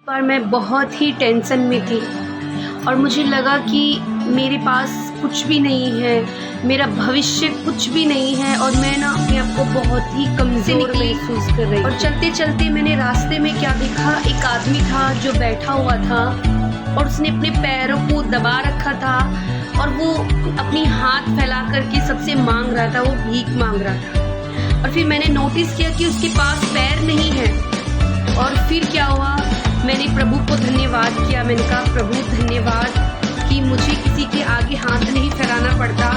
पर मैं बहुत ही टेंशन में थी और मुझे लगा कि मेरे पास कुछ भी नहीं है, मेरा भविष्य कुछ भी नहीं है और मैं ना अपने आप को बहुत ही कमज़ोर महसूस कर रही। और चलते चलते मैंने रास्ते में क्या देखा, एक आदमी था जो बैठा हुआ था और उसने अपने पैरों को दबा रखा था और वो अपनी हाथ फैला करके सबसे मांग रहा था, वो भीख मांग रहा था। और फिर मैंने नोटिस किया कि उसके पास पैर नहीं है। और फिर क्या हुआ, मैंने प्रभु को धन्यवाद किया। मैंने कहा प्रभु धन्यवाद कि मुझे किसी के आगे हाथ नहीं फैलाना पड़ता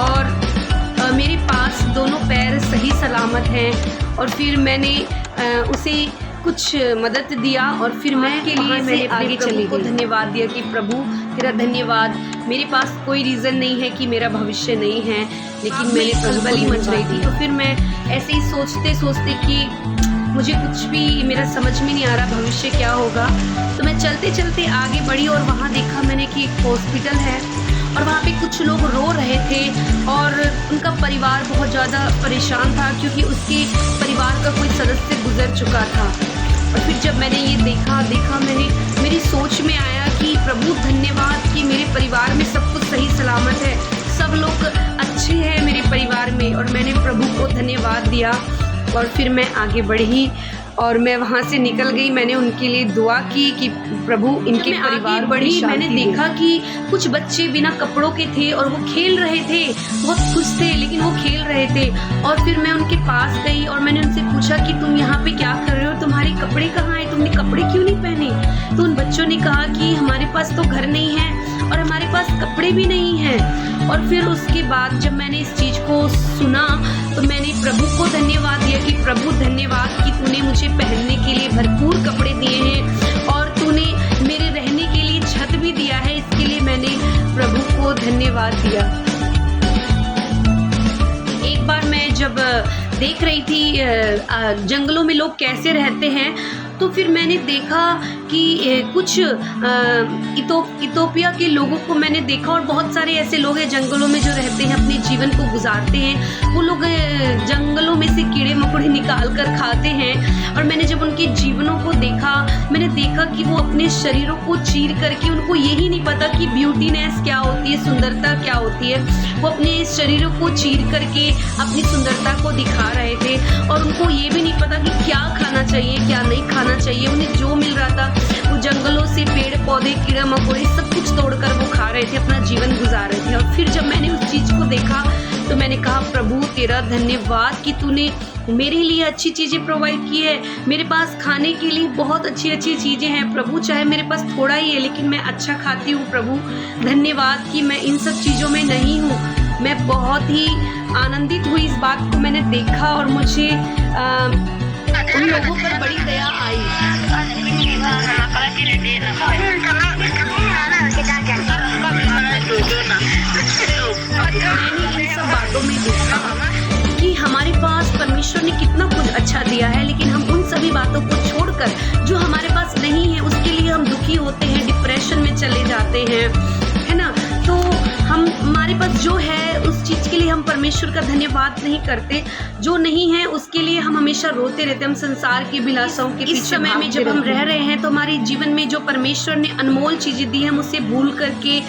और मेरे पास दोनों पैर सही सलामत हैं। और फिर मैंने उसे कुछ मदद दिया और फिर मैं के लिए मैंने आगे चली को धन्यवाद दिया कि प्रभु तेरा धन्यवाद। मेरे पास कोई रीज़न नहीं है कि मेरा भविष्य नहीं है, लेकिन मैंने खलबली मच रही थी। तो फिर मैं ऐसे ही सोचते सोचते कि मुझे कुछ भी मेरा समझ में नहीं आ रहा भविष्य क्या होगा, तो मैं चलते चलते आगे बढ़ी और वहाँ देखा मैंने कि एक हॉस्पिटल है और वहाँ पे कुछ लोग रो रहे थे और उनका परिवार बहुत ज़्यादा परेशान था क्योंकि उसके परिवार का कोई सदस्य गुजर चुका था। और फिर जब मैंने ये देखा मेरी सोच में आया कि प्रभु धन्यवाद कि मेरे परिवार में सब कुछ सही सलामत है, सब लोग अच्छे हैं मेरे परिवार में। और मैंने प्रभु को धन्यवाद दिया और फिर मैं आगे बढ़ी और मैं वहाँ से निकल गई। मैंने उनके लिए दुआ की कि प्रभु इनके परिवार बढ़ी। मैंने देखा कि कुछ बच्चे बिना कपड़ों के थे और वो खेल रहे थे, बहुत खुश थे लेकिन वो खेल रहे थे। और फिर मैं उनके पास गई और मैंने उनसे पूछा कि तुम यहाँ पे क्या कर रहे हो, तुम्हारे कपड़े कहाँ हैं, तुमने कपड़े क्यों नहीं पहने। तो उन बच्चों ने कहा कि हमारे पास तो घर नहीं है और हमारे पास कपड़े भी नहीं हैं। और फिर उसके बाद जब मैंने इस चीज़ को सुना तो मैंने प्रभु को धन्यवाद दिया कि प्रभु धन्यवाद कि तूने मुझे पहनने के लिए भरपूर कपड़े दिए हैं और तूने मेरे रहने के लिए छत भी दिया है, इसके लिए मैंने प्रभु को धन्यवाद दिया। एक बार मैं जब देख रही थी जंगलों में लोग कैसे रहते हैं तो फिर मैंने देखा कि कुछ इथोपिया के लोगों को मैंने देखा और बहुत सारे ऐसे लोग हैं जंगलों में जो रहते हैं, अपने जीवन को गुजारते हैं। वो लोग जंगलों में से कीड़े मकोड़े निकाल कर खाते हैं और मैंने जब उनके जीवनों को देखा, मैंने देखा कि वो अपने शरीरों को चीर करके, उनको यही नहीं पता कि ब्यूटीनेस क्या होती है, सुंदरता क्या होती है, वो अपने शरीरों को चीर करके अपनी सुंदरता को दिखा रहे थे। और उनको ये भी नहीं पता कि क्या खाना चाहिए क्या नहीं खाना चाहिए। उन्हें जो मिल रहा था वो जंगलों से पेड़ पौधे कीड़ा मकोड़े सब कुछ तोड़कर वो खा रहे थे, अपना जीवन गुजार रहे थे। और फिर जब मैंने उस चीज़ को देखा तो मैंने कहा प्रभु तेरा धन्यवाद कि तूने मेरे लिए अच्छी चीज़ें प्रोवाइड की है। मेरे पास खाने के लिए बहुत अच्छी अच्छी चीज़ें हैं प्रभु, चाहे मेरे पास थोड़ा ही है लेकिन मैं अच्छा खाती हूँ। प्रभु धन्यवाद कि मैं इन सब चीज़ों में नहीं हूँ। मैं बहुत ही आनंदित हुई इस बात को मैंने देखा और मुझे उन लोगों पर बड़ी दया आई। मैंने इन सब बातों में देखा कि हमारे पास परमेश्वर ने कितना कुछ अच्छा दिया है, लेकिन हम उन सभी बातों को छोड़कर जो हमारे पास नहीं है उसके लिए हम दुखी होते हैं, डिप्रेशन में चले जाते हैं, है ना। तो हमारे पास जो है उस चीज़ के लिए हम परमेश्वर का धन्यवाद नहीं करते, जो नहीं है उसके लिए हम हमेशा रोते रहते। हम संसार की अभिलाषाओं के पीछे समय में जब हम रह रहे हैं तो हमारे जीवन में जो परमेश्वर ने अनमोल चीज़ें दी हम उसे भूल करके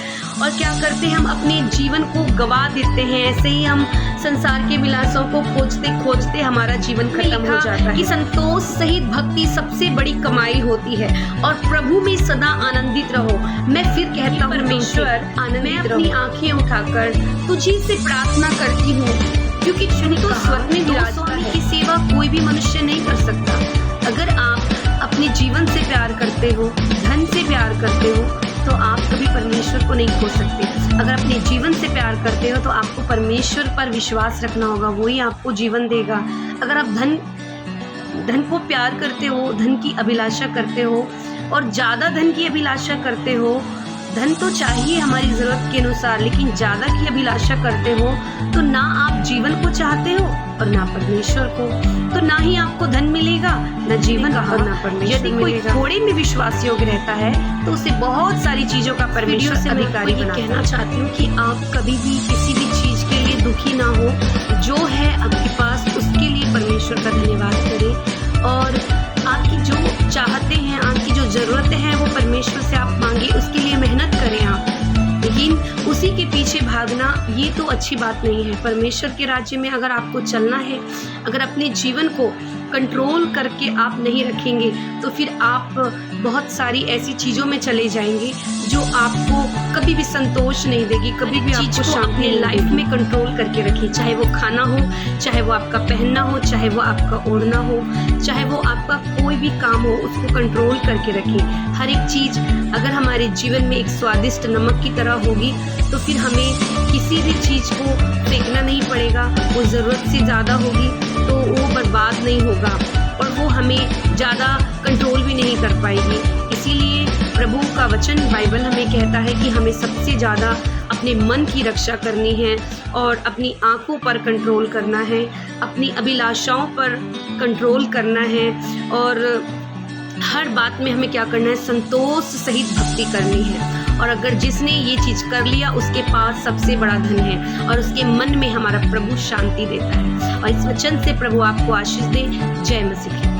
और क्या करते हैं, हम अपने जीवन को गवा देते हैं। ऐसे ही हम संसार के अभिलाषाओं को खोजते खोजते हमारा जीवन खत्म हो जाता है कि संतोष सहित भक्ति सबसे बड़ी कमाई होती है और प्रभु में सदा आनंदित रहो। मैं फिर कहता हूँ परमेश्वर मैं अपनी आंखें उठाकर तुझी से प्रार्थना करती हूँ क्योंकि तू तो स्वर्ग में विराजता है। की सेवा कोई भी मनुष्य नहीं कर सकता। अगर आप अपने जीवन से प्यार करते हो, धन से प्यार करते हो तो आप कभी परमेश्वर को नहीं खो सकते। अगर अपने जीवन से प्यार करते हो तो आपको परमेश्वर पर विश्वास रखना होगा, वही आपको जीवन देगा। अगर आप धन को प्यार करते हो, धन की अभिलाषा करते हो और ज़्यादा धन की अभिलाषा करते हो, धन तो चाहिए हमारी ज़रूरत के अनुसार, लेकिन ज़्यादा की अभिलाषा करते हो तो ना आप जीवन को चाहते हो और ना परमेश्वर को, तो ना ही आपको धन मिलेगा, ना जीवन और ना परमेश्वर। यदि कोई थोड़े में विश्वास योग्य रहता है तो उसे बहुत सारी चीज़ों का परमेश्वर से अधिकारी कहना चाहती हूँ कि आप कभी भी किसी भी चीज़ के लिए दुखी ना हो। जो है आपके पास उसके लिए परमेश्वर का धन्यवाद करें और आपकी जो चाहते हैं, आपकी जो ज़रूरतें हैं वो परमेश्वर से आप मांगे, उसके लिए मेहनत करें आप। लेकिन उसी के पीछे भागना ये तो अच्छी बात नहीं है। परमेश्वर के राज्य में अगर आपको चलना है, अगर अपने जीवन को कंट्रोल करके आप नहीं रखेंगे तो फिर आप बहुत सारी ऐसी चीज़ों में चले जाएंगे जो आपको कभी भी संतोष नहीं देगी, कभी भी आपको शांति अपनी लाइफ में कंट्रोल करके रखिए। चाहे वो खाना हो, चाहे वो आपका पहनना हो, चाहे वो आपका ओढ़ना हो, चाहे वो आपका कोई भी काम हो, उसको कंट्रोल करके रखिए। हर एक चीज़ अगर हमारे जीवन में एक स्वादिष्ट नमक की तरह होगी तो फिर हमें किसी भी चीज़ को फेंकना नहीं पड़ेगा। वो ज़रूरत से ज़्यादा होगी तो वो बर्बाद नहीं होगा और वो हमें ज़्यादा कंट्रोल भी नहीं कर पाएगी। इसीलिए प्रभु का वचन बाइबल हमें कहता है कि हमें सबसे ज़्यादा अपने मन की रक्षा करनी है और अपनी आँखों पर कंट्रोल करना है, अपनी अभिलाषाओं पर कंट्रोल करना है और हर बात में हमें क्या करना है, संतोष सहित भक्ति करनी है। और अगर जिसने ये चीज़ कर लिया उसके पास सबसे बड़ा धन है और उसके मन में हमारा प्रभु शांति देता है। और इस वचन से प्रभु आपको आशीष दे। जय मसीह।